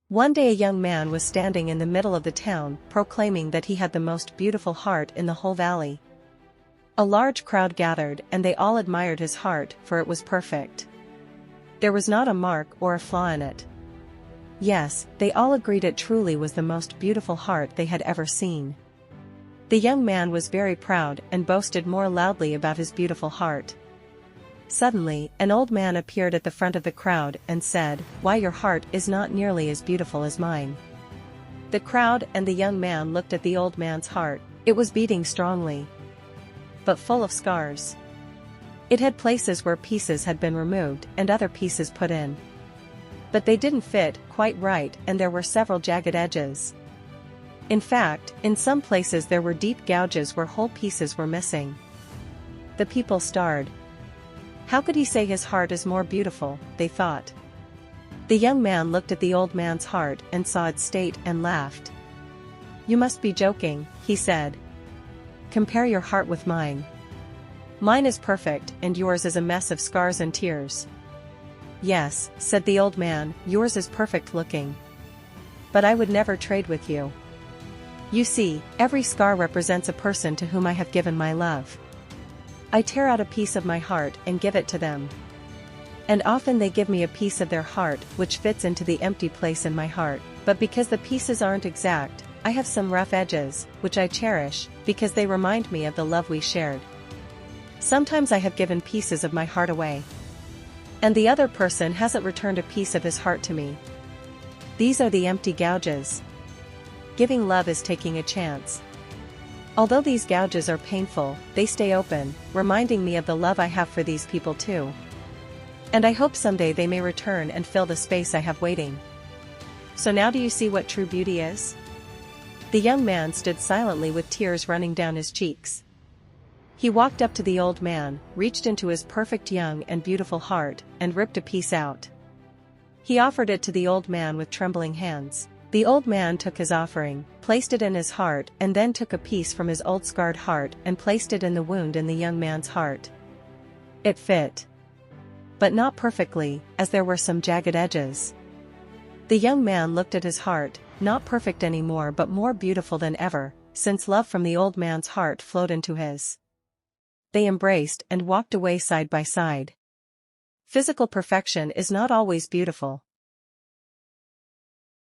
One day a young man was standing in the middle of the town, proclaiming that he had the most beautiful heart in the whole valley. A large crowd gathered and they all admired his heart, for it was perfect. There was not a mark or a flaw in it. Yes, they all agreed it truly was the most beautiful heart they had ever seen. The young man was very proud and boasted more loudly about his beautiful heart. Suddenly, an old man appeared at the front of the crowd and said, "Why, your heart is not nearly as beautiful as mine." The crowd and the young man looked at the old man's heart. It was beating strongly, but full of scars. It had places where pieces had been removed and other pieces put in. But they didn't fit quite right, and there were several jagged edges. In fact, in some places there were deep gouges where whole pieces were missing. The people stared. How could he say his heart is more beautiful, they thought. The young man looked at the old man's heart and saw its state and laughed. "You must be joking," he said. "Compare your heart with mine. Mine is perfect and yours is a mess of scars and tears." "Yes," said the old man, "yours is perfect looking. But I would never trade with you. You see, every scar represents a person to whom I have given my love. I tear out a piece of my heart and give it to them. And often they give me a piece of their heart which fits into the empty place in my heart, but because the pieces aren't exact, I have some rough edges, which I cherish, because they remind me of the love we shared. Sometimes I have given pieces of my heart away, and the other person hasn't returned a piece of his heart to me. These are the empty gouges. Giving love is taking a chance. Although these gouges are painful, they stay open, reminding me of the love I have for these people too. And I hope someday they may return and fill the space I have waiting. So now do you see what true beauty is?" The young man stood silently with tears running down his cheeks. He walked up to the old man, reached into his perfect young and beautiful heart, and ripped a piece out. He offered it to the old man with trembling hands. The old man took his offering, placed it in his heart, and then took a piece from his old scarred heart and placed it in the wound in the young man's heart. It fit, but not perfectly, as there were some jagged edges. The young man looked at his heart, not perfect anymore but more beautiful than ever, since love from the old man's heart flowed into his. They embraced and walked away side by side. Physical perfection is not always beautiful.